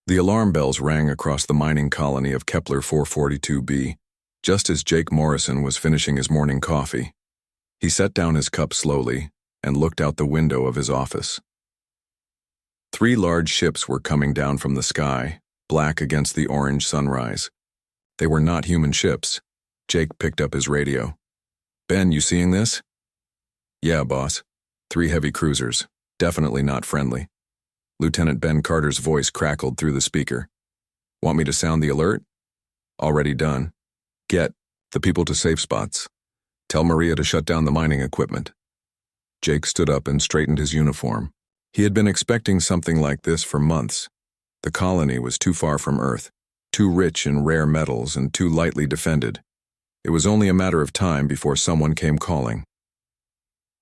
The alarm bells rang across the mining colony of Kepler 442b, just as Jake Morrison was finishing his morning coffee. He set down his cup slowly and looked out the window of his office. 3 large ships were coming down from the sky, black against the orange sunrise. They were not human ships. Jake picked up his radio. "Ben, you seeing this?" "Yeah, boss. 3 heavy cruisers. Definitely not friendly." Lieutenant Ben Carter's voice crackled through the speaker. "Want me to sound the alert?" "Already done. Get the people to safe spots. Tell Maria to shut down the mining equipment." Jake stood up and straightened his uniform. He had been expecting something like this for months. The colony was too far from Earth, too rich in rare metals and too lightly defended. It was only a matter of time before someone came calling.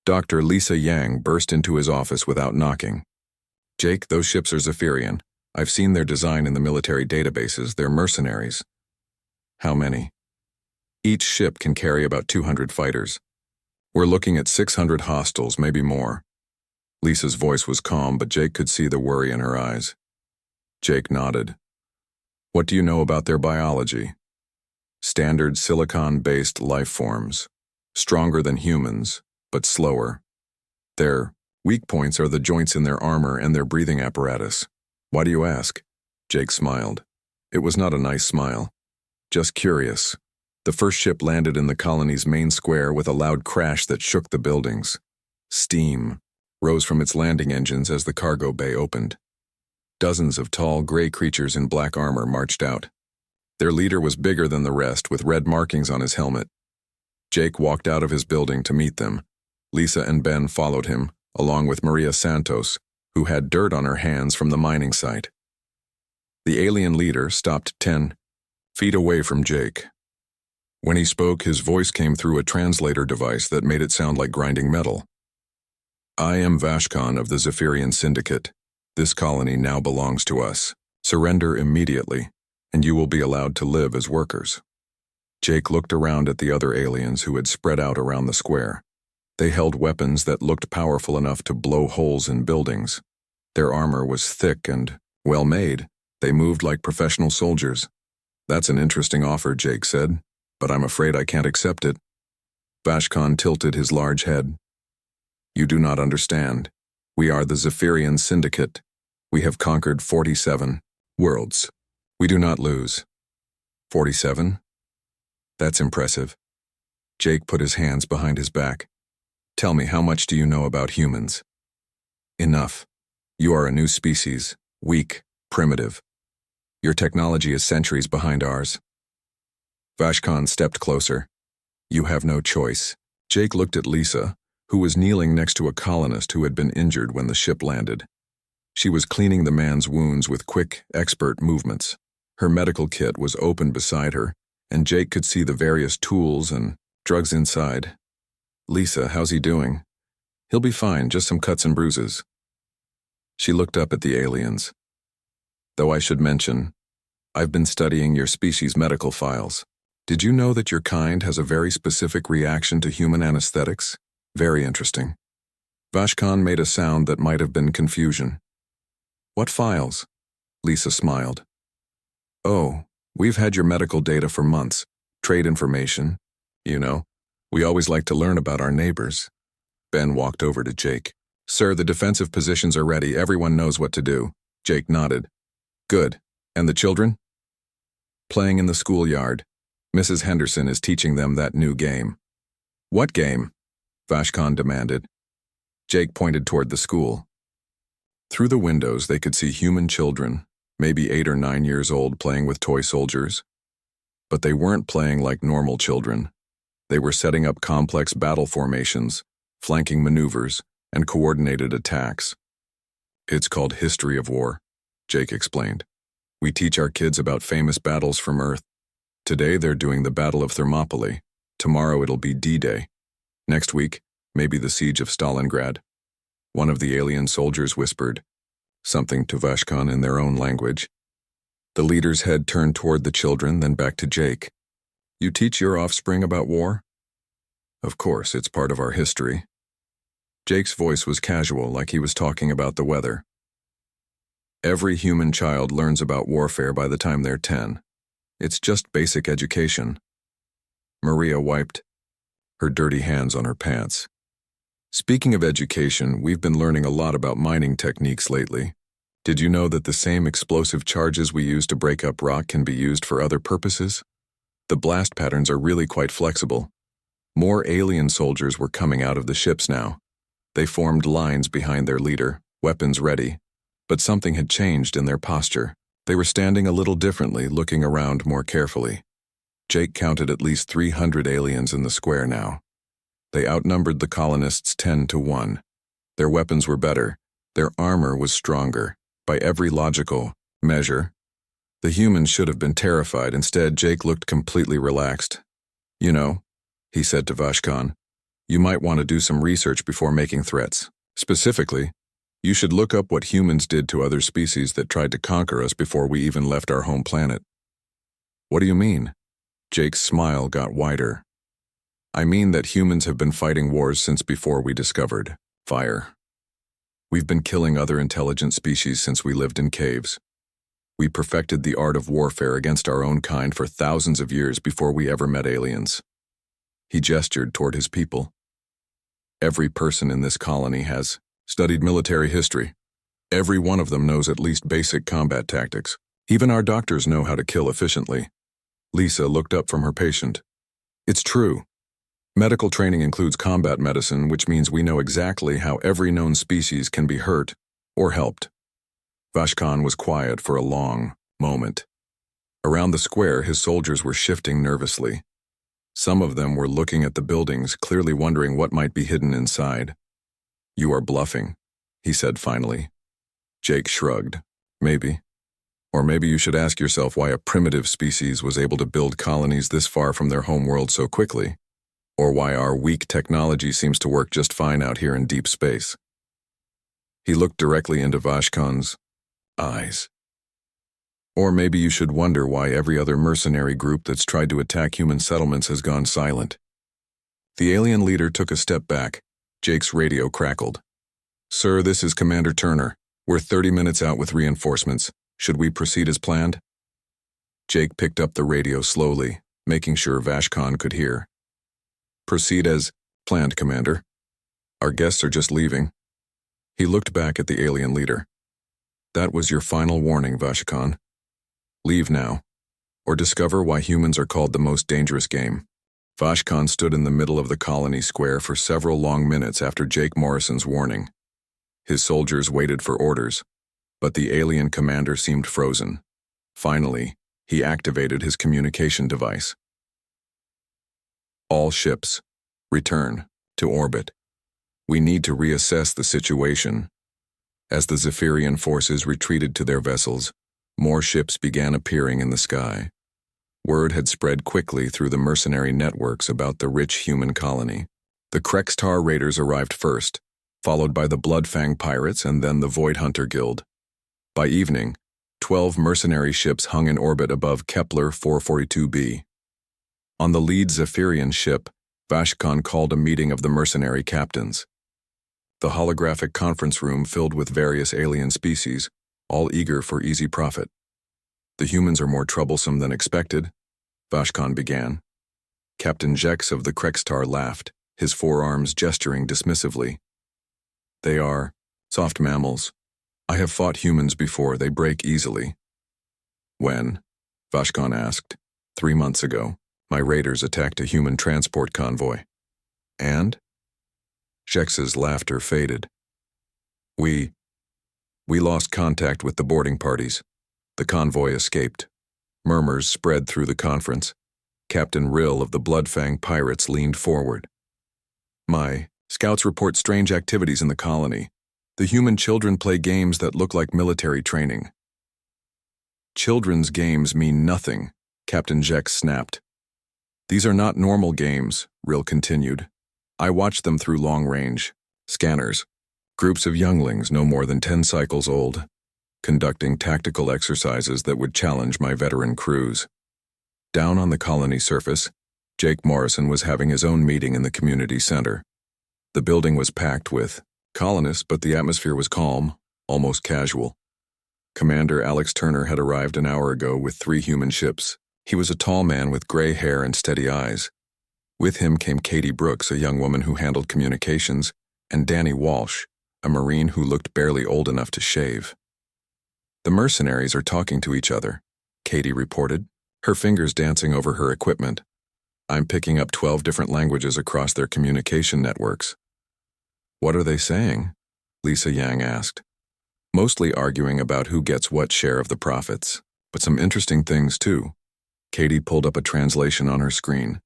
Dr. Lisa Yang burst into his office without knocking. "Jake, those ships are Zephyrian. I've seen their design in the military databases. They're mercenaries." "How many?" "Each ship can carry about 200 fighters. We're looking at 600 hostiles, maybe more." Lisa's voice was calm, but Jake could see the worry in her eyes. Jake nodded. "What do you know about their biology?" "Standard silicon-based life forms. Stronger than humans, but slower. Their weak points are the joints in their armor and their breathing apparatus." "Why do you ask?" Jake smiled. It was not a nice smile. Just curious. The first ship landed in the colony's main square with a loud crash that shook the buildings. Steam rose from its landing engines as the cargo bay opened. Dozens of tall, gray creatures in black armor marched out. Their leader was bigger than the rest, with red markings on his helmet. Jake walked out of his building to meet them. Lisa and Ben followed him, along with Maria Santos, who had dirt on her hands from the mining site. The alien leader stopped 10 feet away from Jake. When he spoke, his voice came through a translator device that made it sound like grinding metal. "I am Vashkon of the Zephyrian Syndicate. This colony now belongs to us. Surrender immediately, and you will be allowed to live as workers." Jake looked around at the other aliens who had spread out around the square. They held weapons that looked powerful enough to blow holes in buildings. Their armor was thick and well-made. They moved like professional soldiers. "That's an interesting offer," Jake said, "but I'm afraid I can't accept it." Vashkon tilted his large head. "You do not understand. We are the Zephyrian Syndicate. We have conquered 47 worlds. We do not lose." 47? That's impressive. Jake put his hands behind his back. "Tell me, how much do you know about humans?" "Enough. You are a new species, weak, primitive. Your technology is centuries behind ours." Vashkon stepped closer. "You have no choice." Jake looked at Lisa, who was kneeling next to a colonist who had been injured when the ship landed. She was cleaning the man's wounds with quick, expert movements. Her medical kit was open beside her, and Jake could see the various tools and drugs inside. "Lisa, how's he doing?" "He'll be fine, just some cuts and bruises." She looked up at the aliens. "Though I should mention, I've been studying your species' medical files. Did you know that your kind has a very specific reaction to human anesthetics? Very interesting." Vashkon made a sound that might have been confusion. "What files?" Lisa smiled. "Oh, we've had your medical data for months. Trade information. You know, we always like to learn about our neighbors." Ben walked over to Jake. "Sir, the defensive positions are ready. Everyone knows what to do." Jake nodded. "Good. And the children?" "Playing in the schoolyard. Mrs. Henderson is teaching them that new game." "What game?" Vashkon demanded. Jake pointed toward the school. Through the windows, they could see human children, maybe 8 or 9 years old, playing with toy soldiers. But they weren't playing like normal children. They were setting up complex battle formations, flanking maneuvers, and coordinated attacks. "It's called History of War," Jake explained. "We teach our kids about famous battles from Earth. Today they're doing the Battle of Thermopylae. Tomorrow it'll be D-Day. Next week, maybe the Siege of Stalingrad." One of the alien soldiers whispered something to Vashkon in their own language. The leader's head turned toward the children, then back to Jake. "You teach your offspring about war?" "Of course, it's part of our history." Jake's voice was casual, like he was talking about the weather. Every human child learns about warfare by the time they're 10. It's just basic education. Maria wiped her dirty hands on her pants. Speaking of education, we've been learning a lot about mining techniques lately. Did you know that the same explosive charges we use to break up rock can be used for other purposes? The blast patterns are really quite flexible. More alien soldiers were coming out of the ships now. They formed lines behind their leader, weapons ready. But something had changed in their posture. They were standing a little differently, looking around more carefully. Jake counted at least 300 aliens in the square now. They outnumbered the colonists 10-1. Their weapons were better. Their armor was stronger. By every logical measure, the humans should have been terrified. Instead, Jake looked completely relaxed. You know, he said to Vashkan, you might want to do some research before making threats. Specifically, you should look up what humans did to other species that tried to conquer us before we even left our home planet. What do you mean? Jake's smile got wider. I mean that humans have been fighting wars since before we discovered fire. We've been killing other intelligent species since we lived in caves. We perfected the art of warfare against our own kind for thousands of years before we ever met aliens. He gestured toward his people. Every person in this colony has studied military history. Every one of them knows at least basic combat tactics. Even our doctors know how to kill efficiently. Lisa looked up from her patient. It's true. Medical training includes combat medicine, which means we know exactly how every known species can be hurt or helped. Vashkan was quiet for a long moment. Around the square, his soldiers were shifting nervously. Some of them were looking at the buildings, clearly wondering what might be hidden inside. You are bluffing, he said finally. Jake shrugged. Maybe. Or maybe you should ask yourself why a primitive species was able to build colonies this far from their home world so quickly. Or why our weak technology seems to work just fine out here in deep space. He looked directly into Vashkan's eyes. Or maybe you should wonder why every other mercenary group that's tried to attack human settlements has gone silent. The alien leader took a step back. Jake's radio crackled. Sir, this is Commander Turner. We're 30 minutes out with reinforcements. Should we proceed as planned? Jake picked up the radio slowly, making sure Vashkan could hear. Proceed as planned, Commander. Our guests are just leaving. He looked back at the alien leader. That was your final warning, Vashkan. Leave now, or discover why humans are called the most dangerous game. Vashkan stood in the middle of the colony square for several long minutes after Jake Morrison's warning. His soldiers waited for orders, but the alien commander seemed frozen. Finally, he activated his communication device. All ships, return to orbit. We need to reassess the situation. As the Zephyrian forces retreated to their vessels, more ships began appearing in the sky. Word had spread quickly through the mercenary networks about the rich human colony. The Krextar raiders arrived first, followed by the Bloodfang pirates and then the Void Hunter Guild. By evening, 12 mercenary ships hung in orbit above Kepler 442b. On the lead Zephyrian ship, Vashkan called a meeting of the mercenary captains. The holographic conference room filled with various alien species, all eager for easy profit. The humans are more troublesome than expected, Vashkan began. Captain Jex of the Krextar laughed, his forearms gesturing dismissively. They are soft mammals. I have fought humans before, they break easily. When? Vashkan asked. 3 months ago, my raiders attacked a human transport convoy. And? Jex's laughter faded. We lost contact with the boarding parties. The convoy escaped. Murmurs spread through the conference. Captain Rill of the Bloodfang pirates leaned forward. My scouts report strange activities in the colony. The human children play games that look like military training. Children's games mean nothing, Captain Jex snapped. These are not normal games, Rill continued. I watched them through long-range scanners. Groups of younglings no more than 10 cycles old, conducting tactical exercises that would challenge my veteran crews. Down on the colony surface, Jake Morrison was having his own meeting in the community center. The building was packed with colonists, but the atmosphere was calm, almost casual. Commander Alex Turner had arrived an hour ago with 3 human ships. He was a tall man with gray hair and steady eyes. With him came Katie Brooks, a young woman who handled communications, and Danny Walsh, a Marine who looked barely old enough to shave. "The mercenaries are talking to each other," Katie reported, her fingers dancing over her equipment. "I'm picking up 12 different languages across their communication networks." "What are they saying?" Lisa Yang asked. "Mostly arguing about who gets what share of the profits, but some interesting things too." Katie pulled up a translation on her screen.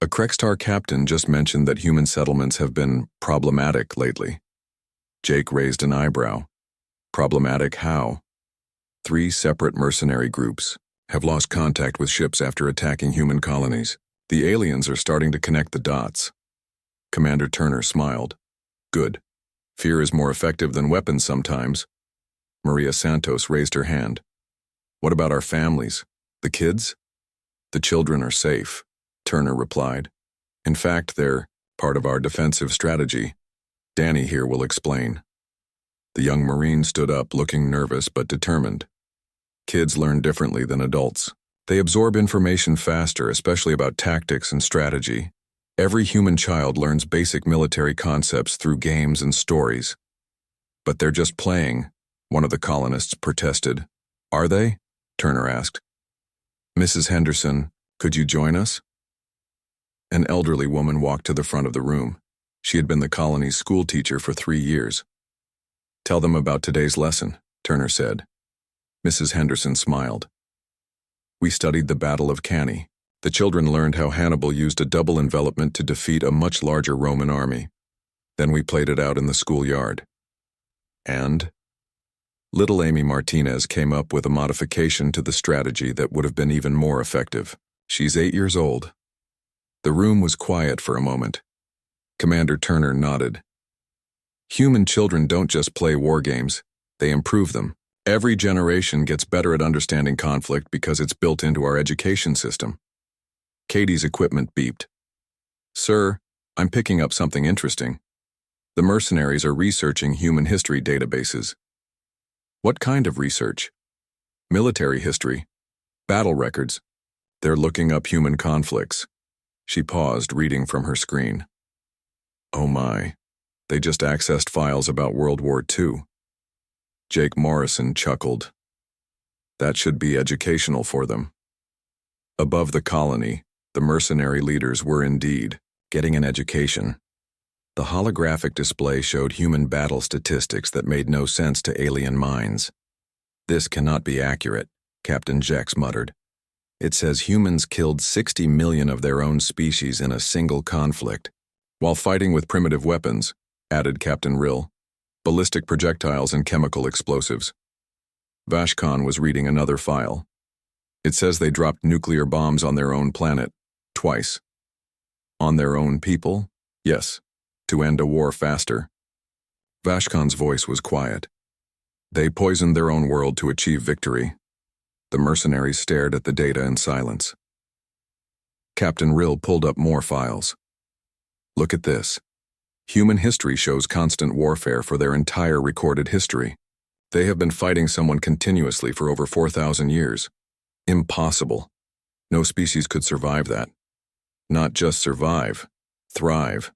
"A Krextar captain just mentioned that human settlements have been problematic lately." Jake raised an eyebrow. "Problematic how?" 3 separate mercenary groups have lost contact with ships after attacking human colonies. The aliens are starting to connect the dots. Commander Turner smiled. "Good. Fear is more effective than weapons sometimes." Maria Santos raised her hand. "What about our families? The kids?" "The children are safe," Turner replied. "In fact, they're part of our defensive strategy. Danny here will explain." The young Marine stood up, looking nervous but determined. "Kids learn differently than adults. They absorb information faster, especially about tactics and strategy. Every human child learns basic military concepts through games and stories." "But they're just playing," one of the colonists protested. "Are they?" Turner asked. "Mrs. Henderson, could you join us?" An elderly woman walked to the front of the room. She had been the colony's school teacher for 3 years. "Tell them about today's lesson," Turner said. Mrs. Henderson smiled. "We studied the Battle of Cannae. The children learned how Hannibal used a double envelopment to defeat a much larger Roman army. Then we played it out in the schoolyard. And little Amy Martinez came up with a modification to the strategy that would have been even more effective. She's 8 years old." The room was quiet for a moment. Commander Turner nodded. "Human children don't just play war games, they improve them. Every generation gets better at understanding conflict because it's built into our education system." Katie's equipment beeped. "Sir, I'm picking up something interesting. The mercenaries are researching human history databases." "What kind of research?" "Military history. Battle records. They're looking up human conflicts." She paused, reading from her screen. "Oh my, they just accessed files about World War II." Jake Morrison chuckled. "That should be educational for them." Above the colony, the mercenary leaders were indeed getting an education. The holographic display showed human battle statistics that made no sense to alien minds. "This cannot be accurate," Captain Jex muttered. "It says humans killed 60 million of their own species in a single conflict, while fighting with primitive weapons," added Captain Rill. "Ballistic projectiles and chemical explosives." Vashkon was reading another file. "It says they dropped nuclear bombs on their own planet, twice." "On their own people?" "Yes, to end a war faster." Vashkon's voice was quiet. "They poisoned their own world to achieve victory." The mercenaries stared at the data in silence. Captain Rill pulled up more files. "Look at this. Human history shows constant warfare for their entire recorded history. They have been fighting someone continuously for over 4,000 years. Impossible. No species could survive that. Not just survive, thrive."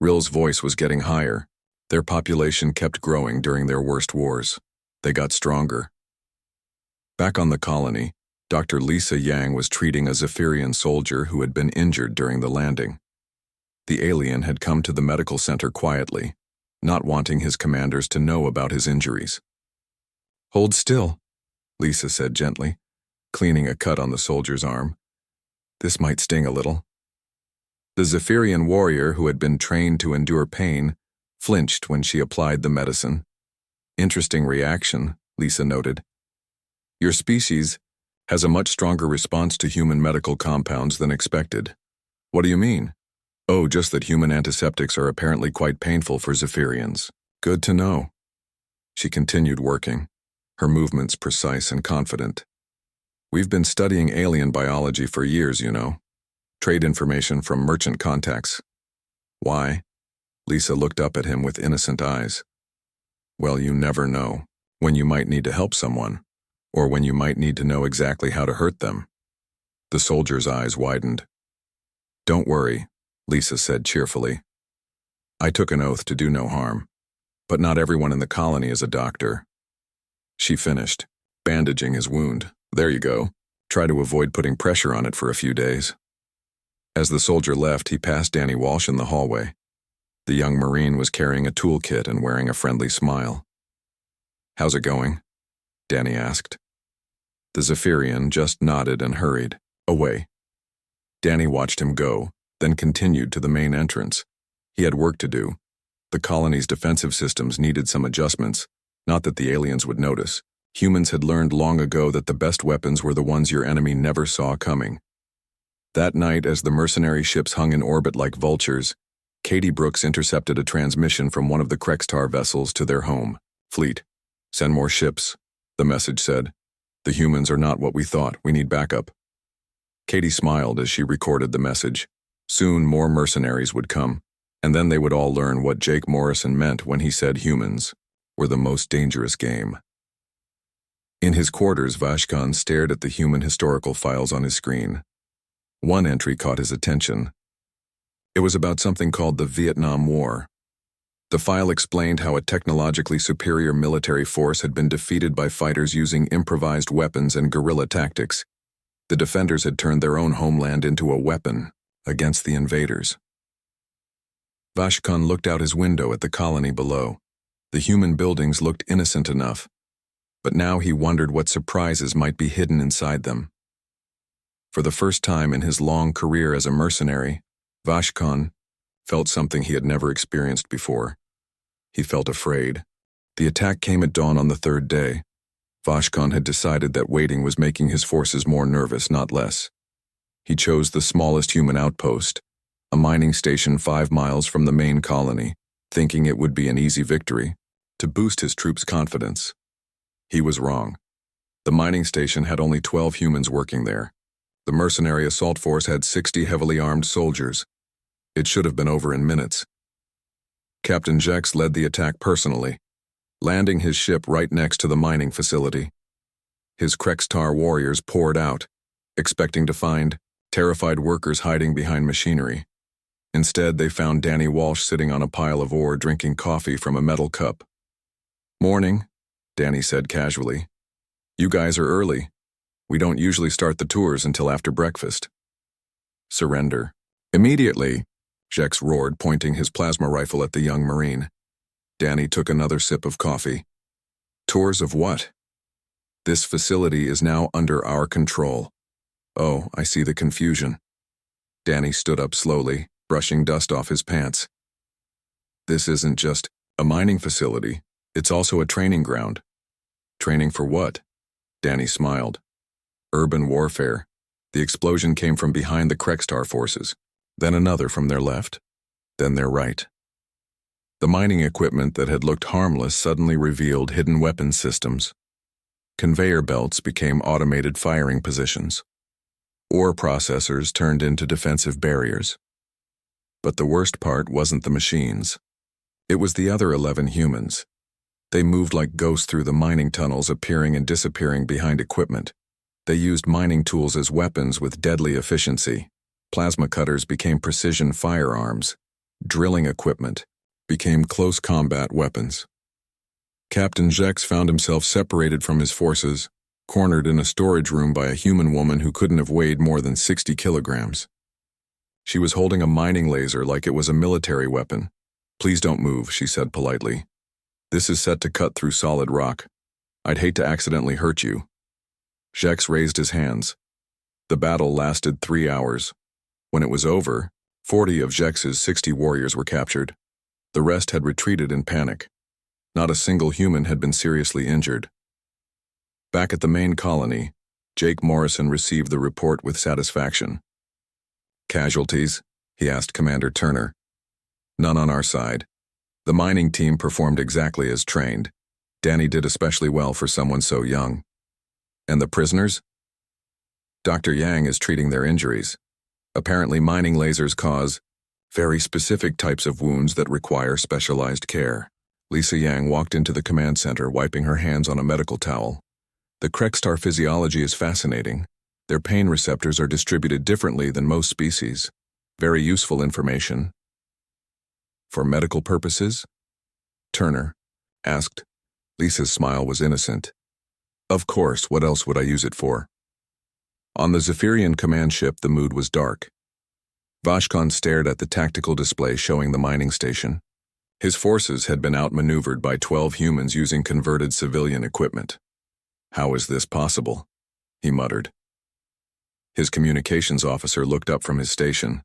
Rill's voice was getting higher. Their population kept growing during their worst wars. They got stronger. Back on the colony, Dr. Lisa Yang was treating a Zephyrian soldier who had been injured during the landing. The alien had come to the medical center quietly, not wanting his commanders to know about his injuries. "Hold still," Lisa said gently, cleaning a cut on the soldier's arm. "This might sting a little." The Zephyrian warrior, who had been trained to endure pain, flinched when she applied the medicine. "Interesting reaction," Lisa noted. "Your species has a much stronger response to human medical compounds than expected." "What do you mean?" "Oh, just that human antiseptics are apparently quite painful for Zephyrians." "Good to know." She continued working, her movements precise and confident. "We've been studying alien biology for years, you know. Trade information from merchant contacts." "Why?" Lisa looked up at him with innocent eyes. "Well, you never know." when you might need to help someone, or when you might need to know exactly how to hurt them. The soldier's eyes widened. "Don't worry," Lisa said cheerfully. "I took an oath to do no harm, but not everyone in the colony is a doctor." She finished, bandaging his wound. "There you go. Try to avoid putting pressure on it for a few days." As the soldier left, he passed Danny Walsh in the hallway. The young Marine was carrying a toolkit and wearing a friendly smile. "How's it going?" Danny asked. The Zephyrian just nodded and hurried away. Danny watched him go, then continued to the main entrance. He had work to do. The colony's defensive systems needed some adjustments, not that the aliens would notice. Humans had learned long ago that the best weapons were the ones your enemy never saw coming. That night, as the mercenary ships hung in orbit like vultures, Katie Brooks intercepted a transmission from one of the Krextar vessels to their home fleet. "Send more ships," the message said. "The humans are not what we thought. We need backup." Katie smiled as she recorded the message. Soon more mercenaries would come, and then they would all learn what Jake Morrison meant when he said humans were the most dangerous game. In his quarters, Vashkhan stared at the human historical files on his screen. One entry caught his attention. It was about something called the Vietnam War. The file explained how a technologically superior military force had been defeated by fighters using improvised weapons and guerrilla tactics. The defenders had turned their own homeland into a weapon against the invaders. Vashkhan looked out his window at the colony below. The human buildings looked innocent enough, but now he wondered what surprises might be hidden inside them. For the first time in his long career as a mercenary, Vashkhan felt something he had never experienced before. He felt afraid. The attack came at dawn on the third day. Vashkhan had decided that waiting was making his forces more nervous, not less. He chose the smallest human outpost, a mining station 5 miles from the main colony, thinking it would be an easy victory, to boost his troops' confidence. He was wrong. The mining station had only 12 humans working there. The mercenary assault force had 60 heavily armed soldiers. It should have been over in minutes. Captain Jex led the attack personally, landing his ship right next to the mining facility. His Krextar warriors poured out, expecting to find terrified workers hiding behind machinery. Instead, they found Danny Walsh sitting on a pile of ore drinking coffee from a metal cup. "Morning," Danny said casually. "You guys are early. We don't usually start the tours until after breakfast." "Surrender." "Immediately," Jex roared, pointing his plasma rifle at the young Marine. Danny took another sip of coffee. "Tours of what?" "This facility is now under our control." "Oh, I see the confusion." Danny stood up slowly, brushing dust off his pants. "This isn't just a mining facility. It's also a training ground." "Training for what?" Danny smiled. "Urban warfare." The explosion came from behind the Krextar forces, then another from their left, then their right. The mining equipment that had looked harmless suddenly revealed hidden weapons systems. Conveyor belts became automated firing positions. Ore processors turned into defensive barriers. But the worst part wasn't the machines. It was the other 11 humans. They moved like ghosts through the mining tunnels, appearing and disappearing behind equipment. They used mining tools as weapons with deadly efficiency. Plasma cutters became precision firearms. Drilling equipment became close combat weapons. Captain Jex found himself separated from his forces, cornered in a storage room by a human woman who couldn't have weighed more than 60 kilograms. She was holding a mining laser like it was a military weapon. "Please don't move," she said politely. "This is set to cut through solid rock. I'd hate to accidentally hurt you." Jex raised his hands. The battle lasted 3 hours. When it was over, 40 of Jex's 60 warriors were captured. The rest had retreated in panic. Not a single human had been seriously injured. Back at the main colony, Jake Morrison received the report with satisfaction. "Casualties?" he asked Commander Turner. "None on our side. The mining team performed exactly as trained. Danny did especially well for someone so young." "And the prisoners?" "Dr. Yang is treating their injuries. Apparently mining lasers cause very specific types of wounds that require specialized care. Lisa Yang walked into the command center, wiping her hands on a medical towel. The Krekstar physiology is fascinating. Their pain receptors are distributed differently than most species. Very useful information. For medical purposes? Turner asked. Lisa's smile was innocent. Of course, what else would I use it for? On the Zephyrian command ship, the mood was dark. Vashkon stared at the tactical display showing the mining station. His forces had been outmaneuvered by 12 humans using converted civilian equipment. How is this possible? He muttered. His communications officer looked up from his station.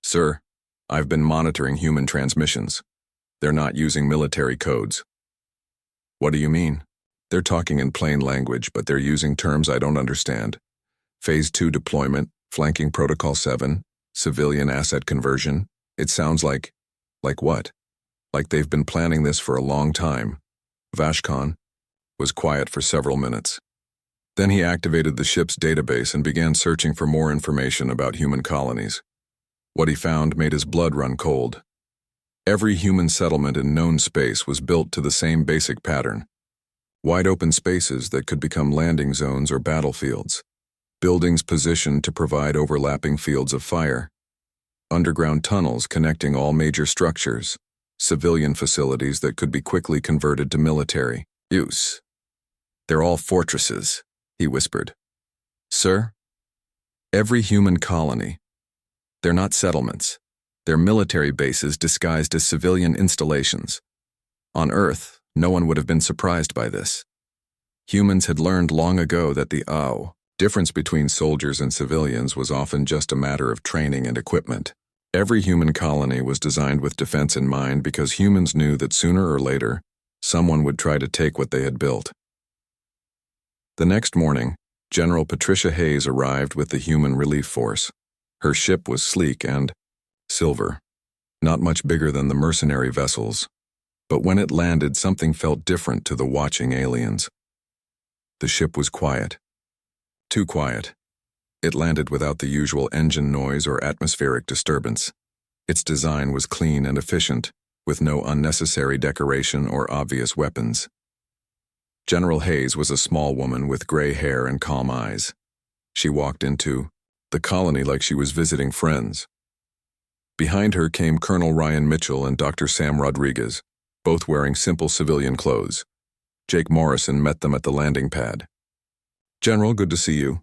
Sir, I've been monitoring human transmissions. They're not using military codes. What do you mean? They're talking in plain language, but they're using terms I don't understand. Phase 2 deployment, flanking Protocol 7, civilian asset conversion. It sounds like what? Like they've been planning this for a long time. Vashkon was quiet for several minutes. Then he activated the ship's database and began searching for more information about human colonies. What he found made his blood run cold. Every human settlement in known space was built to the same basic pattern. Wide open spaces that could become landing zones or battlefields. Buildings positioned to provide overlapping fields of fire. Underground tunnels connecting all major structures. Civilian facilities that could be quickly converted to military use. They're all fortresses, he whispered. Sir, every human colony. They're not settlements. They're military bases disguised as civilian installations. On Earth, no one would have been surprised by this. Humans had learned long ago that the difference between soldiers and civilians was often just a matter of training and equipment. Every human colony was designed with defense in mind because humans knew that sooner or later, someone would try to take what they had built. The next morning, General Patricia Hayes arrived with the Human Relief Force. Her ship was sleek and silver, not much bigger than the mercenary vessels. But when it landed, something felt different to the watching aliens. The ship was quiet. Too quiet. It landed without the usual engine noise or atmospheric disturbance. Its design was clean and efficient, with no unnecessary decoration or obvious weapons. General Hayes was a small woman with gray hair and calm eyes. She walked into the colony like she was visiting friends. Behind her came Colonel Ryan Mitchell and Dr. Sam Rodriguez, both wearing simple civilian clothes. Jake Morrison met them at the landing pad. General, good to see you.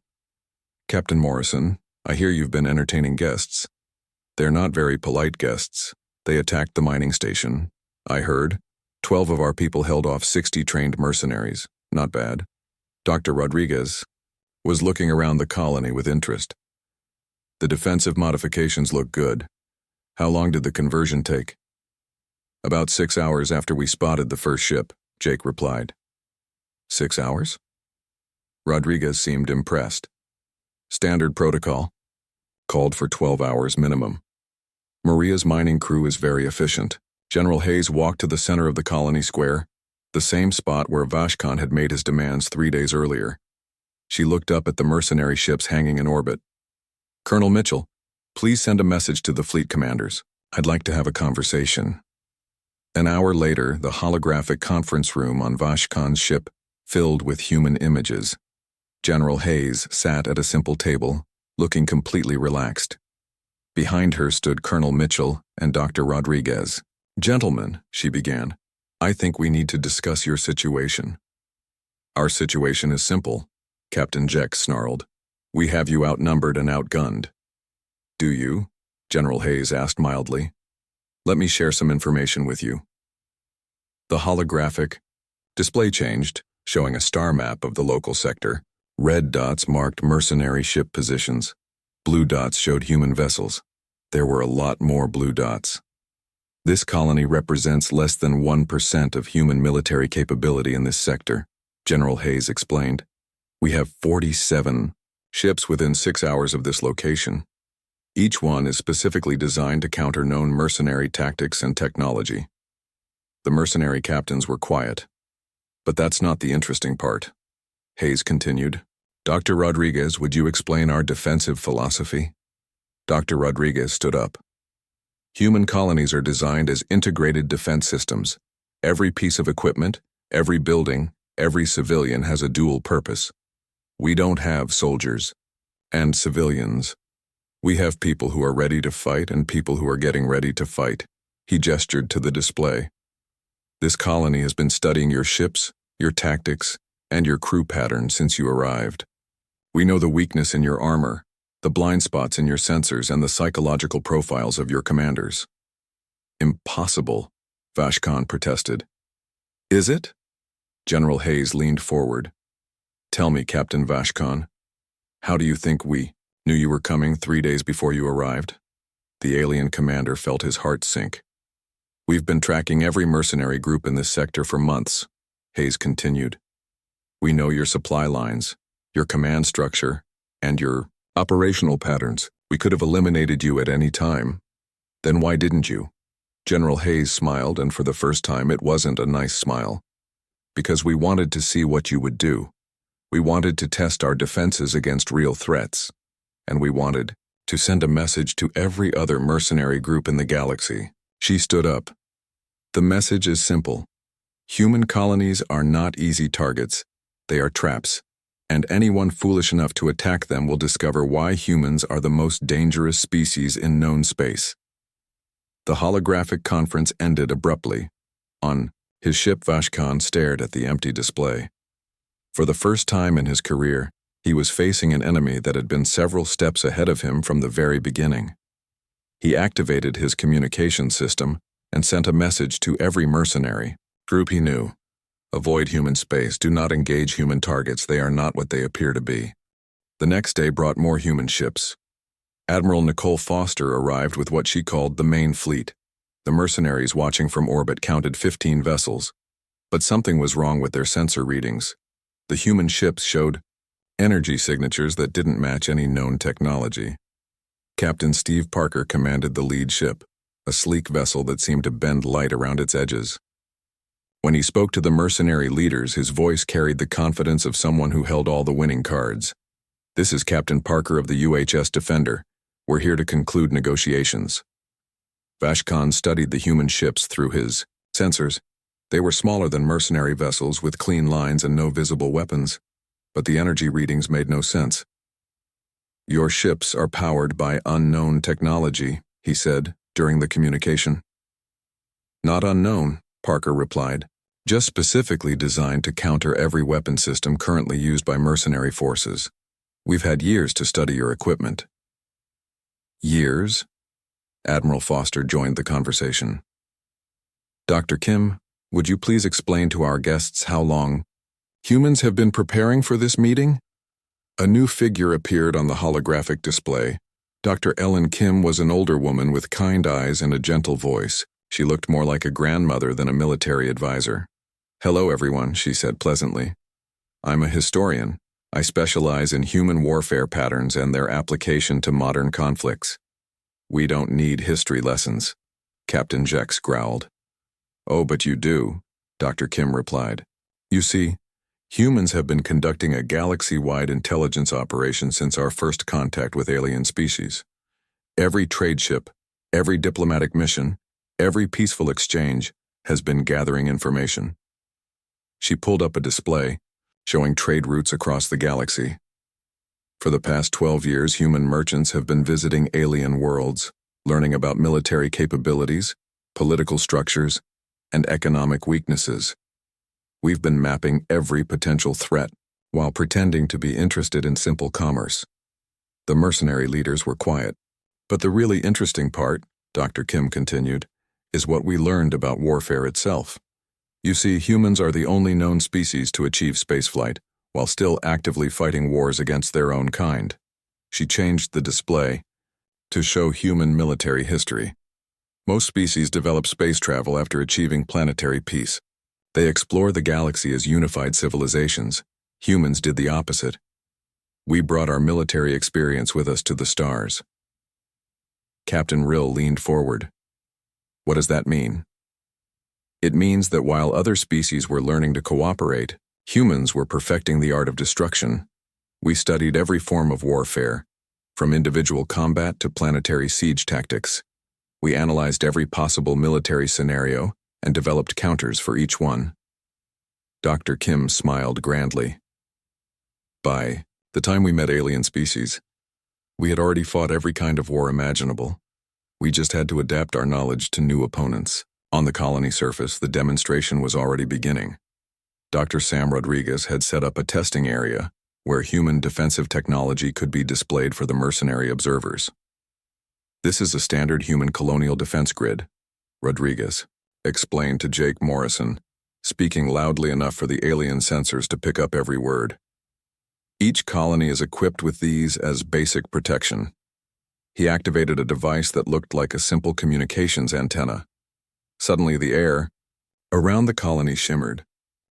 Captain Morrison, I hear you've been entertaining guests. They're not very polite guests. They attacked the mining station. I heard. 12 of our people held off 60 trained mercenaries. Not bad. Dr. Rodriguez was looking around the colony with interest. The defensive modifications look good. How long did the conversion take? About 6 hours after we spotted the first ship, Jake replied. 6 hours? Rodriguez seemed impressed. Standard protocol. Called for 12 hours minimum. Maria's mining crew is very efficient. General Hayes walked to the center of the colony square, the same spot where Vashkon had made his demands 3 days earlier. She looked up at the mercenary ships hanging in orbit. Colonel Mitchell, please send a message to the fleet commanders. I'd like to have a conversation. An hour later, the holographic conference room on Vashkon's ship filled with human images. General Hayes sat at a simple table, looking completely relaxed. Behind her stood Colonel Mitchell and Dr. Rodriguez. Gentlemen, she began, I think we need to discuss your situation. Our situation is simple, Captain Jex snarled. We have you outnumbered and outgunned. Do you? General Hayes asked mildly. Let me share some information with you. The holographic display changed, showing a star map of the local sector. Red dots marked mercenary ship positions. Blue dots showed human vessels. There were a lot more blue dots. This colony represents less than 1% of human military capability in this sector, General Hayes explained. We have 47 ships within 6 hours of this location. Each one is specifically designed to counter known mercenary tactics and technology. The mercenary captains were quiet. But that's not the interesting part. Hayes continued. Dr. Rodriguez, would you explain our defensive philosophy? Dr. Rodriguez stood up. Human colonies are designed as integrated defense systems. Every piece of equipment, every building, every civilian has a dual purpose. We don't have soldiers and civilians. We have people who are ready to fight and people who are getting ready to fight. He gestured to the display. This colony has been studying your ships, your tactics, and your crew patterns since you arrived. We know the weakness in your armor, the blind spots in your sensors, and the psychological profiles of your commanders. Impossible, Vashkhan protested. Is it? General Hayes leaned forward. Tell me, Captain Vashkhan, how do you think we knew you were coming 3 days before you arrived? The alien commander felt his heart sink. We've been tracking every mercenary group in this sector for months, Hayes continued. We know your supply lines, your command structure, and your operational patterns. We could have eliminated you at any time. Then why didn't you? General Hayes smiled, and for the first time it wasn't a nice smile. Because we wanted to see what you would do. We wanted to test our defenses against real threats. And we wanted to send a message to every other mercenary group in the galaxy. She stood up. The message is simple. Human colonies are not easy targets. They are traps. And anyone foolish enough to attack them will discover why humans are the most dangerous species in known space. The holographic conference ended abruptly. On his ship, Vashkhan stared at the empty display. For the first time in his career, he was facing an enemy that had been several steps ahead of him from the very beginning. He activated his communication system and sent a message to every mercenary group he knew. Avoid human space. Do not engage human targets. They are not what they appear to be. The next day brought more human ships. Admiral Nicole Foster arrived with what she called the main fleet. The mercenaries watching from orbit counted 15 vessels. But something was wrong with their sensor readings. The human ships showed energy signatures that didn't match any known technology. Captain Steve Parker commanded the lead ship, a sleek vessel that seemed to bend light around its edges. When he spoke to the mercenary leaders, his voice carried the confidence of someone who held all the winning cards. This is Captain Parker of the UHS Defender. We're here to conclude negotiations. Vashkhan studied the human ships through his sensors. They were smaller than mercenary vessels with clean lines and no visible weapons, but the energy readings made no sense. Your ships are powered by unknown technology, he said during the communication. Not unknown, Parker replied, just specifically designed to counter every weapon system currently used by mercenary forces. We've had years to study your equipment. Years? Admiral Foster joined the conversation. Dr. Kim, would you please explain to our guests how long humans have been preparing for this meeting? A new figure appeared on the holographic display. Dr. Ellen Kim was an older woman with kind eyes and a gentle voice. She looked more like a grandmother than a military advisor. Hello, everyone, she said pleasantly. I'm a historian. I specialize in human warfare patterns and their application to modern conflicts. We don't need history lessons, Captain Jex growled. Oh, but you do, Dr. Kim replied. You see, humans have been conducting a galaxy-wide intelligence operation since our first contact with alien species. Every trade ship, every diplomatic mission, every peaceful exchange has been gathering information. She pulled up a display, showing trade routes across the galaxy. For the past 12 years, human merchants have been visiting alien worlds, learning about military capabilities, political structures, and economic weaknesses. We've been mapping every potential threat while pretending to be interested in simple commerce. The mercenary leaders were quiet. But the really interesting part, Dr. Kim continued, is what we learned about warfare itself. You see, humans are the only known species to achieve spaceflight, while still actively fighting wars against their own kind. She changed the display to show human military history. Most species develop space travel after achieving planetary peace. They explore the galaxy as unified civilizations. Humans did the opposite. We brought our military experience with us to the stars. Captain Rill leaned forward. What does that mean? It means that while other species were learning to cooperate, humans were perfecting the art of destruction. We studied every form of warfare, from individual combat to planetary siege tactics. We analyzed every possible military scenario and developed counters for each one. Dr. Kim smiled grandly. By the time we met alien species, we had already fought every kind of war imaginable. We just had to adapt our knowledge to new opponents. On the colony surface, the demonstration was already beginning. Dr. Sam Rodriguez had set up a testing area where human defensive technology could be displayed for the mercenary observers. This is a standard human colonial defense grid, Rodriguez explained to Jake Morrison, speaking loudly enough for the alien sensors to pick up every word. Each colony is equipped with these as basic protection. He activated a device that looked like a simple communications antenna. Suddenly the air around the colony shimmered.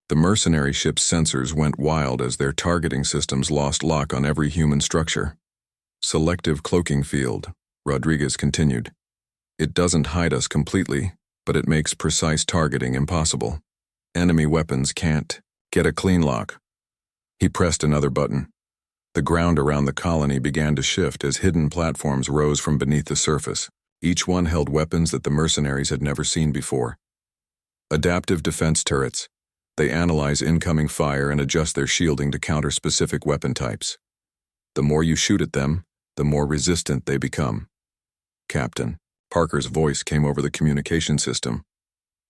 The mercenary ship's sensors went wild as their targeting systems lost lock on every human structure. Selective cloaking field, Rodriguez continued. It doesn't hide us completely, but it makes precise targeting impossible. Enemy weapons can't get a clean lock. He pressed another button. The ground around the colony began to shift as hidden platforms rose from beneath the surface. Each one held weapons that the mercenaries had never seen before. Adaptive defense turrets. They analyze incoming fire and adjust their shielding to counter specific weapon types. The more you shoot at them, the more resistant they become. Captain Parker's voice came over the communication system.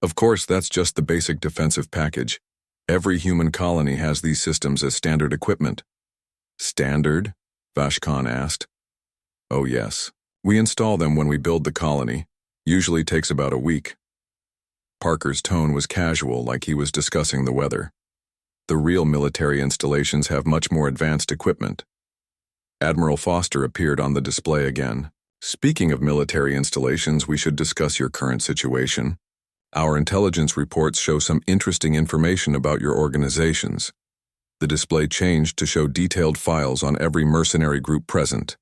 Of course, that's just the basic defensive package. Every human colony has these systems as standard equipment. Standard? Vashkhan asked. Oh yes. We install them when we build the colony. Usually takes about a week. Parker's tone was casual, like he was discussing the weather. The real military installations have much more advanced equipment. Admiral Foster appeared on the display again. Speaking of military installations, we should discuss your current situation. Our intelligence reports show some interesting information about your organizations. The display changed to show detailed files on every mercenary group present.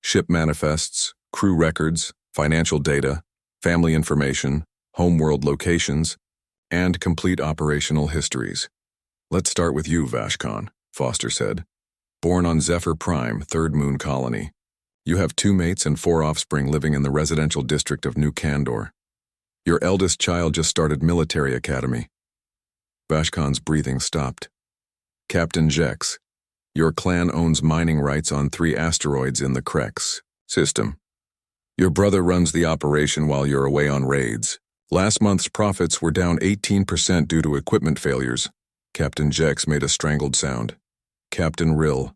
Ship manifests, crew records, financial data, family information, homeworld locations, and complete operational histories. Let's start with you, Vashkhan, Foster said. Born on Zephyr Prime, Third Moon Colony. You have 2 mates and 4 offspring living in the residential district of New Kandor. Your eldest child just started military academy. Vashkhan's breathing stopped. Captain Jex, your clan owns mining rights on 3 asteroids in the Krex system. Your brother runs the operation while you're away on raids. Last month's profits were down 18% due to equipment failures. Captain Jex made a strangled sound. Captain Rill,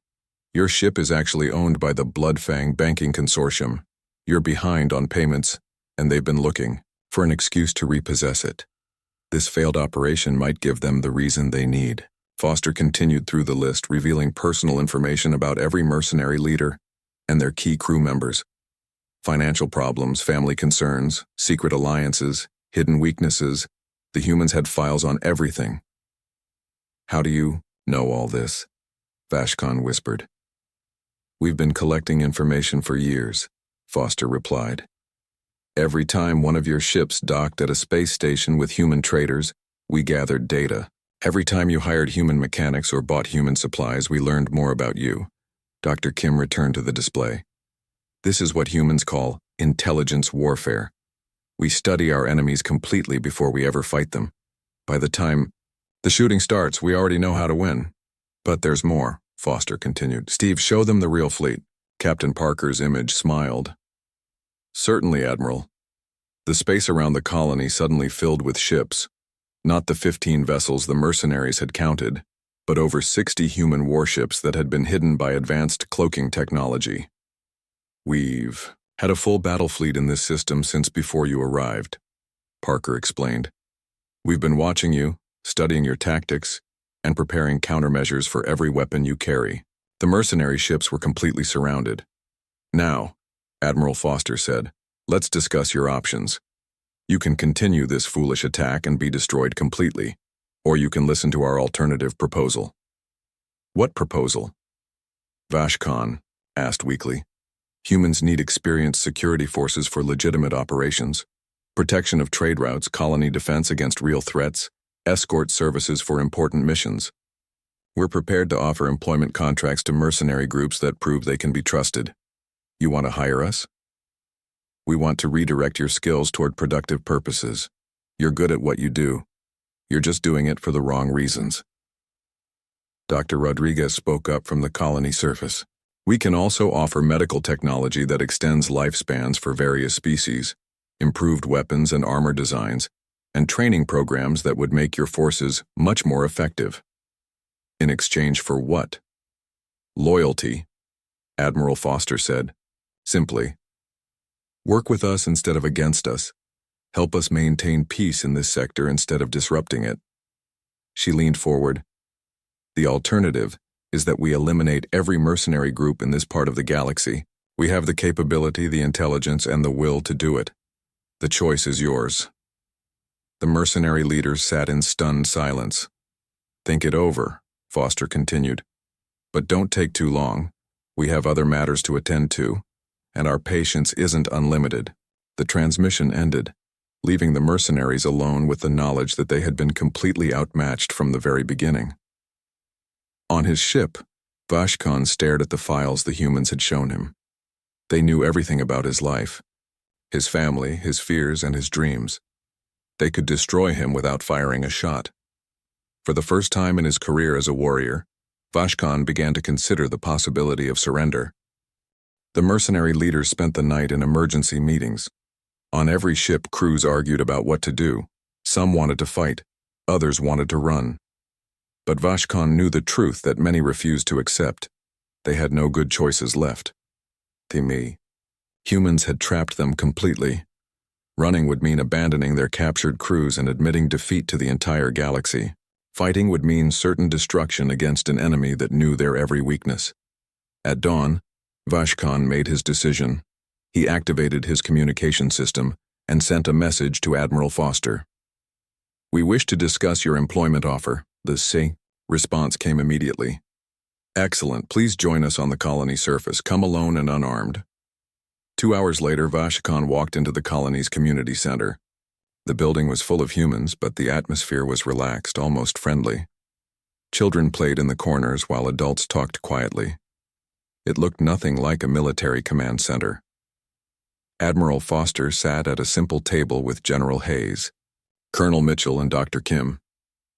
your ship is actually owned by the Bloodfang Banking Consortium. You're behind on payments, and they've been looking for an excuse to repossess it. This failed operation might give them the reason they need. Foster continued through the list, revealing personal information about every mercenary leader and their key crew members. Financial problems, family concerns, secret alliances, hidden weaknesses. The humans had files on everything. How do you know all this? Vashkhan whispered. We've been collecting information for years, Foster replied. Every time one of your ships docked at a space station with human traders, we gathered data. Every time you hired human mechanics or bought human supplies, we learned more about you. Dr. Kim returned to the display. This is what humans call intelligence warfare. We study our enemies completely before we ever fight them. By the time the shooting starts, we already know how to win. But there's more, Foster continued. Steve, show them the real fleet. Captain Parker's image smiled. Certainly, Admiral. The space around the colony suddenly filled with ships. Not the 15 vessels the mercenaries had counted, but over 60 human warships that had been hidden by advanced cloaking technology. We've had a full battle fleet in this system since before you arrived, Parker explained. We've been watching you, studying your tactics, and preparing countermeasures for every weapon you carry. The mercenary ships were completely surrounded. Now, Admiral Foster said, let's discuss your options. You can continue this foolish attack and be destroyed completely, or you can listen to our alternative proposal. What proposal? Vashkhan asked weakly. Humans need experienced security forces for legitimate operations, protection of trade routes, colony defense against real threats, escort services for important missions. We're prepared to offer employment contracts to mercenary groups that prove they can be trusted. You want to hire us? We want to redirect your skills toward productive purposes. You're good at what you do. You're just doing it for the wrong reasons. Dr. Rodriguez spoke up from the colony surface. We can also offer medical technology that extends lifespans for various species, improved weapons and armor designs, and training programs that would make your forces much more effective. In exchange for what? Loyalty, Admiral Foster said. Simply. Work with us instead of against us. Help us maintain peace in this sector instead of disrupting it. She leaned forward. The alternative is that we eliminate every mercenary group in this part of the galaxy. We have the capability, the intelligence, and the will to do it. The choice is yours. The mercenary leaders sat in stunned silence. Think it over, Foster continued. But don't take too long. We have other matters to attend to, and our patience isn't unlimited. The transmission ended, leaving the mercenaries alone with the knowledge that they had been completely outmatched from the very beginning. On his ship, Vashkon stared at the files the humans had shown him. They knew everything about his life, his family, his fears, and his dreams. They could destroy him without firing a shot. For the first time in his career as a warrior, Vashkon began to consider the possibility of surrender. The mercenary leaders spent the night in emergency meetings. On every ship, crews argued about what to do. Some wanted to fight, others wanted to run. But Vashkon knew the truth that many refused to accept. They had no good choices left. Humans had trapped them completely. Running would mean abandoning their captured crews and admitting defeat to the entire galaxy. Fighting would mean certain destruction against an enemy that knew their every weakness. At dawn, Vashkon made his decision. He activated his communication system and sent a message to Admiral Foster. We wish to discuss your employment offer. The response came immediately. Excellent, please join us on the colony surface. Come alone and unarmed. 2 hours later, Vashkon walked into the colony's community center. The building was full of humans, but the atmosphere was relaxed, almost friendly. Children played in the corners while adults talked quietly. It looked nothing like a military command center. Admiral Foster sat at a simple table with General Hayes, Colonel Mitchell and Dr. Kim.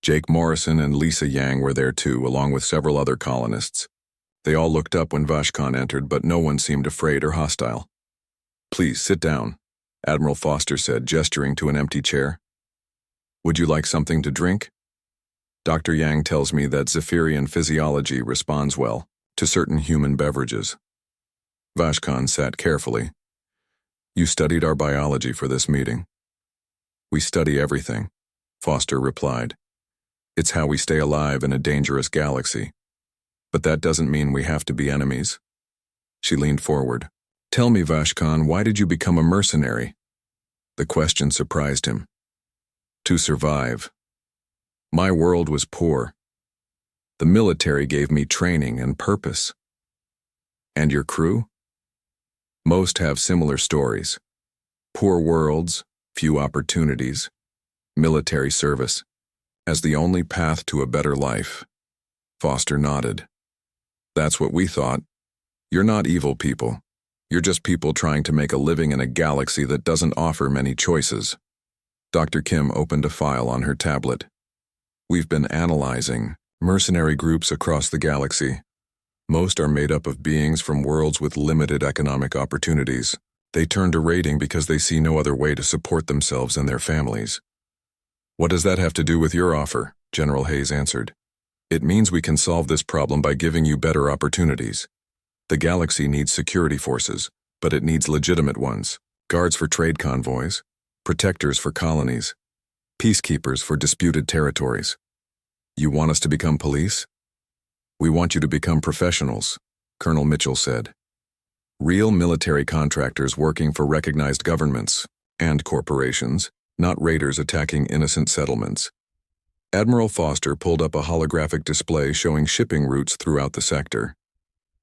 Jake Morrison and Lisa Yang were there too, along with several other colonists. They all looked up when Vashkon entered, but no one seemed afraid or hostile. Please sit down, Admiral Foster said, gesturing to an empty chair. Would you like something to drink? Dr. Yang tells me that Zephyrian physiology responds well to certain human beverages. Vashkon sat carefully. You studied our biology for this meeting. We study everything, Foster replied. It's how we stay alive in a dangerous galaxy. But that doesn't mean we have to be enemies. She leaned forward. Tell me, Vashkon, why did you become a mercenary? The question surprised him. To survive. My world was poor. The military gave me training and purpose. And your crew? Most have similar stories. Poor worlds, few opportunities, military service, as the only path to a better life. Foster nodded. That's what we thought. You're not evil people. You're just people trying to make a living in a galaxy that doesn't offer many choices. Dr. Kim opened a file on her tablet. We've been analyzing mercenary groups across the galaxy. Most are made up of beings from worlds with limited economic opportunities. They turn to raiding because they see no other way to support themselves and their families. What does that have to do with your offer? General Hayes answered. It means we can solve this problem by giving you better opportunities. The galaxy needs security forces, but it needs legitimate ones. Guards for trade convoys, protectors for colonies, peacekeepers for disputed territories. You want us to become police? We want you to become professionals, Colonel Mitchell said. Real military contractors working for recognized governments and corporations, not raiders attacking innocent settlements. Admiral Foster pulled up a holographic display showing shipping routes throughout the sector.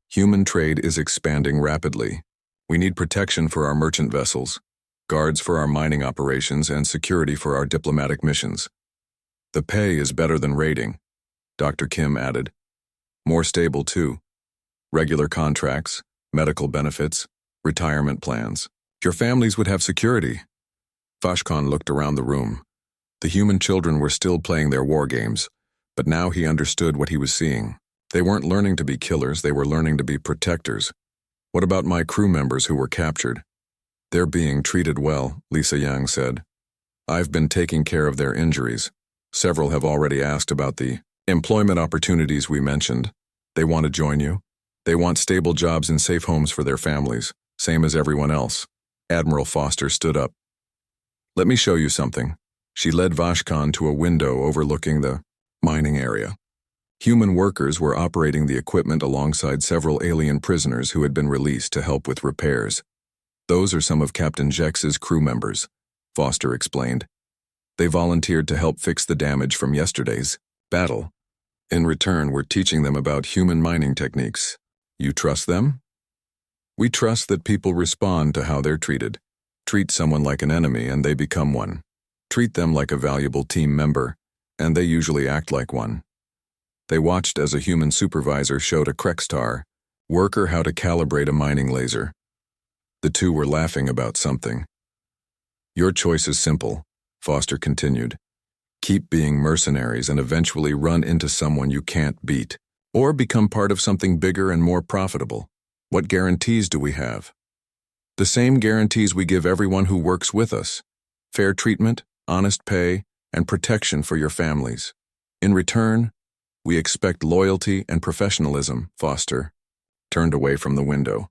Human trade is expanding rapidly. We need protection for our merchant vessels, guards for our mining operations, and security for our diplomatic missions. The pay is better than raiding, Dr. Kim added. More stable too. Regular contracts, medical benefits, retirement plans. Your families would have security. Vashkon looked around the room. The human children were still playing their war games, but now he understood what he was seeing. They weren't learning to be killers, they were learning to be protectors. What about my crew members who were captured? They're being treated well, Lisa Yang said. I've been taking care of their injuries. Several have already asked about the employment opportunities we mentioned. They want to join you. They want stable jobs and safe homes for their families, same as everyone else. Admiral Foster stood up. Let me show you something. She led Vashkan to a window overlooking the mining area. Human workers were operating the equipment alongside several alien prisoners who had been released to help with repairs. Those are some of Captain Jex's crew members, Foster explained. They volunteered to help fix the damage from yesterday's battle. In return, we're teaching them about human mining techniques. You trust them? We trust that people respond to how they're treated. Treat someone like an enemy and they become one. Treat them like a valuable team member, and they usually act like one. They watched as a human supervisor showed a Krekstar worker how to calibrate a mining laser. The two were laughing about something. Your choice is simple, Foster continued. Keep being mercenaries and eventually run into someone you can't beat, or become part of something bigger and more profitable. What guarantees do we have? The same guarantees we give everyone who works with us. Fair treatment, honest pay, and protection for your families. In return, we expect loyalty and professionalism, Foster turned away from the window.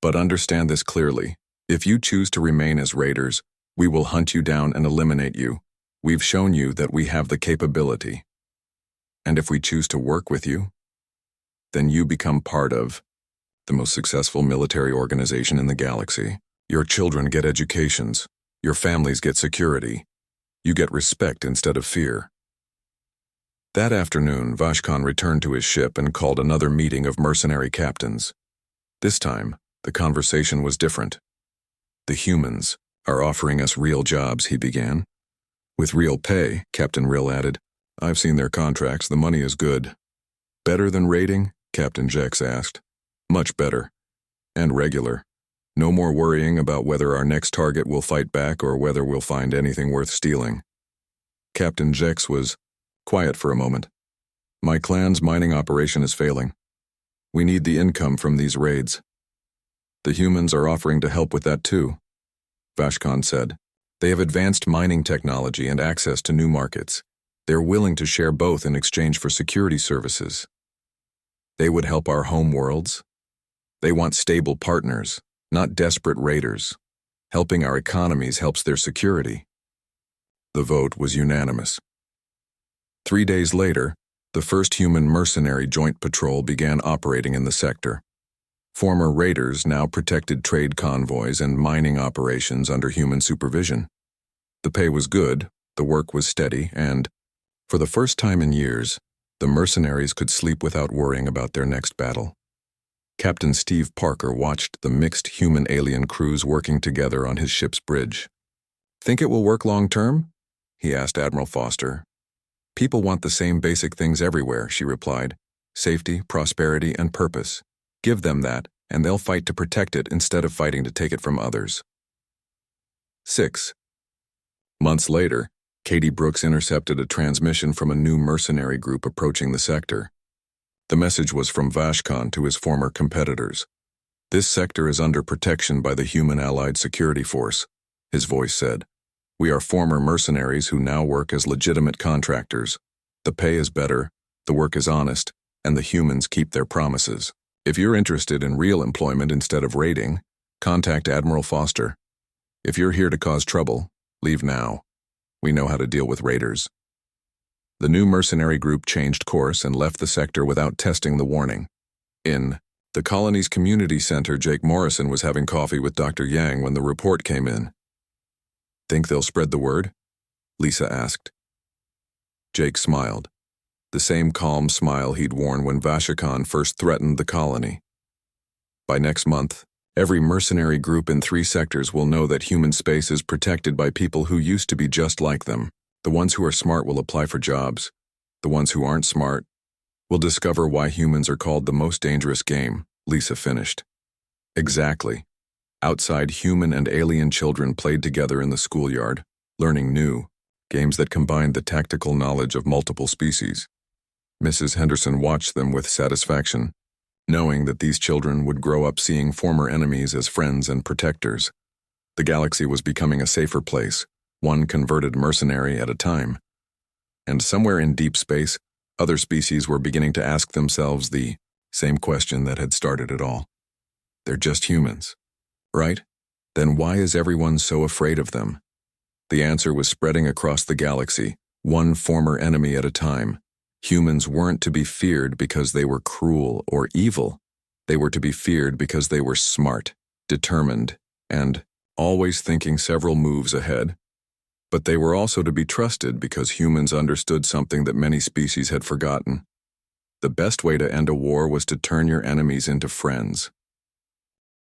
But understand this clearly. If you choose to remain as raiders, we will hunt you down and eliminate you. We've shown you that we have the capability. And if we choose to work with you, then you become part of the most successful military organization in the galaxy. Your children get educations. Your families get security. You get respect instead of fear. That afternoon, Vashkan returned to his ship and called another meeting of mercenary captains. This time, the conversation was different. The humans are offering us real jobs, he began. With real pay, Captain Rill added. I've seen their contracts, the money is good. Better than raiding? Captain Jex asked. Much better. And regular. No more worrying about whether our next target will fight back or whether we'll find anything worth stealing. Captain Jex was quiet for a moment. My clan's mining operation is failing. We need the income from these raids. The humans are offering to help with that too, Vashkan said. They have advanced mining technology and access to new markets. They're willing to share both in exchange for security services. They would help our home worlds. They want stable partners, not desperate raiders. Helping our economies helps their security. The vote was unanimous. 3 days later, the first human mercenary joint patrol began operating in the sector. Former raiders now protected trade convoys and mining operations under human supervision. The pay was good, the work was steady, and, for the first time in years, the mercenaries could sleep without worrying about their next battle. Captain Steve Parker watched the mixed human-alien crews working together on his ship's bridge. Think it will work long-term? He asked Admiral Foster. People want the same basic things everywhere, she replied. Safety, prosperity, and purpose. Give them that, and they'll fight to protect it instead of fighting to take it from others. 6 months later, Katie Brooks intercepted a transmission from a new mercenary group approaching the sector. The message was from Vashkan to his former competitors. This sector is under protection by the Human Allied Security Force, his voice said. We are former mercenaries who now work as legitimate contractors. The pay is better, the work is honest, and the humans keep their promises. If you're interested in real employment instead of raiding, contact Admiral Foster. If you're here to cause trouble, leave now. We know how to deal with raiders. The new mercenary group changed course and left the sector without testing the warning. In the colony's community center, Jake Morrison was having coffee with Dr. Yang when the report came in. Think they'll spread the word? Lisa asked. Jake smiled. The same calm smile he'd worn when Vashkan first threatened the colony. By next month, every mercenary group in 3 sectors will know that human space is protected by people who used to be just like them. The ones who are smart will apply for jobs. The ones who aren't smart will discover why humans are called the most dangerous game, Lisa finished. Exactly. Outside, human and alien children played together in the schoolyard, learning new, games that combined the tactical knowledge of multiple species. Mrs. Henderson watched them with satisfaction, knowing that these children would grow up seeing former enemies as friends and protectors. The galaxy was becoming a safer place, one converted mercenary at a time. And somewhere in deep space, other species were beginning to ask themselves the same question that had started it all. They're just humans, right? Then why is everyone so afraid of them? The answer was spreading across the galaxy, one former enemy at a time. Humans weren't to be feared because they were cruel or evil. They were to be feared because they were smart, determined, and always thinking several moves ahead. But they were also to be trusted because humans understood something that many species had forgotten. The best way to end a war was to turn your enemies into friends.